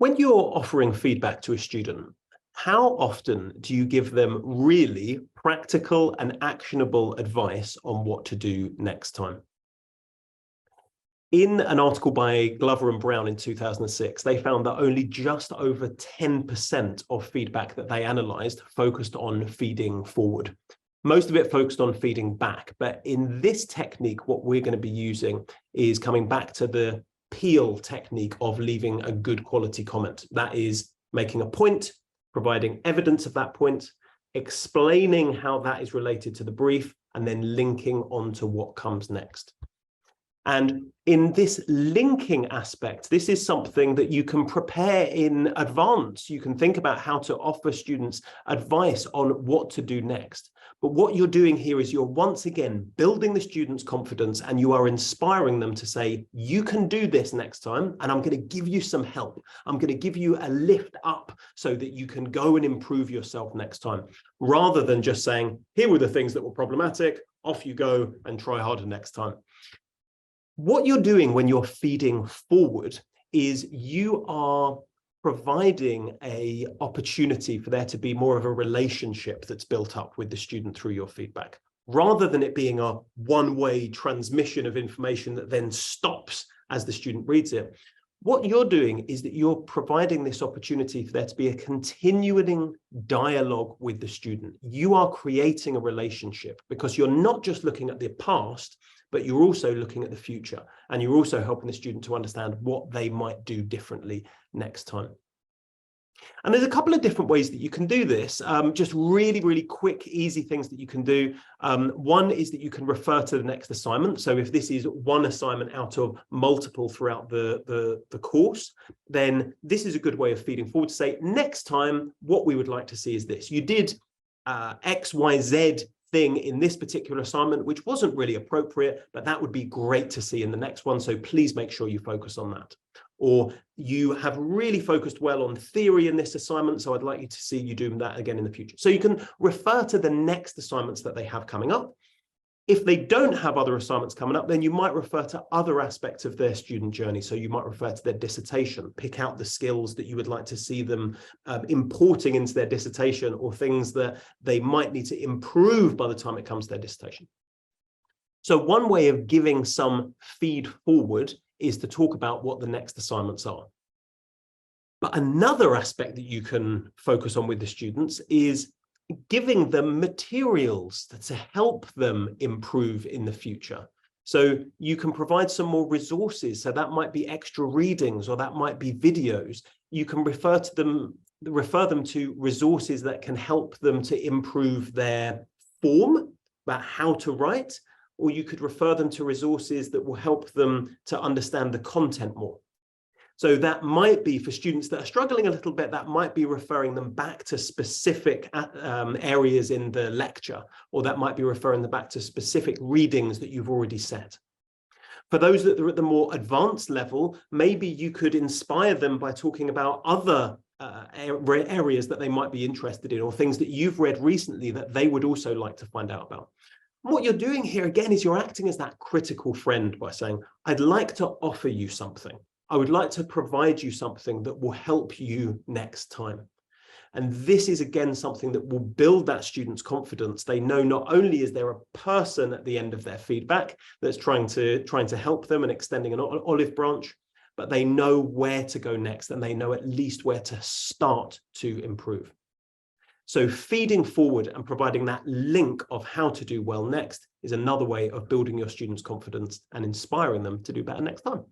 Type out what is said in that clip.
When you're offering feedback to a student, how often do you give them really practical and actionable advice on what to do next time? In an article by Glover and Brown in 2006, they found that only just over 10% of feedback that they analysed focused on feeding forward. Most of it focused on feeding back. But in this technique, what we're going to be using is coming back to the peel technique of leaving a good quality comment. That is making a point, providing evidence of that point, explaining how that is related to the brief, and then linking on to what comes next. And in this linking aspect, this is something that you can prepare in advance. You can think about how to offer students advice on what to do next. But what you're doing here is you're once again building the students' confidence, and you are inspiring them to say, you can do this next time, and I'm going to give you some help. I'm going to give you a lift up so that you can go and improve yourself next time, rather than just saying, here were the things that were problematic, off you go and try harder next time. What you're doing when you're feeding forward is you are providing an opportunity for there to be more of a relationship that's built up with the student through your feedback, rather than it being a one-way transmission of information that then stops as the student reads it. What you're doing is that you're providing this opportunity for there to be a continuing dialogue with the student. You are creating a relationship because you're not just looking at the past, but you're also looking at the future, and you're also helping the student to understand what they might do differently next time. And there's a couple of different ways that you can do this, just really, really quick, easy things that you can do. One is that you can refer to the next assignment. So if this is one assignment out of multiple throughout the course, then this is a good way of feeding forward to say, next time, what we would like to see is this. You did X, Y, Z thing in this particular assignment, which wasn't really appropriate, but that would be great to see in the next one. So please make sure you focus on that. Or you have really focused well on theory in this assignment, so I'd like you to see you doing that again in the future. So you can refer to the next assignments that they have coming up. If they don't have other assignments coming up, then you might refer to other aspects of their student journey. So you might refer to their dissertation, pick out the skills that you would like to see them importing into their dissertation, or things that they might need to improve by the time it comes to their dissertation. So one way of giving some feed forward is to talk about what the next assignments are. But another aspect that you can focus on with the students is giving them materials to help them improve in the future. So you can provide some more resources. So that might be extra readings, or that might be videos. You can refer them to resources that can help them to improve their form, about how to write, or you could refer them to resources that will help them to understand the content more. So that might be for students that are struggling a little bit, that might be referring them back to specific areas in the lecture, or that might be referring them back to specific readings that you've already set. For those that are at the more advanced level, maybe you could inspire them by talking about other areas that they might be interested in, or things that you've read recently that they would also like to find out about. What you're doing here again is you're acting as that critical friend by saying, I'd like to offer you something. I would like to provide you something that will help you next time. And this is, again, something that will build that student's confidence. They know not only is there a person at the end of their feedback that's trying to help them and extending an olive branch, but they know where to go next, and they know at least where to start to improve. So feeding forward and providing that link of how to do well next is another way of building your students' confidence and inspiring them to do better next time.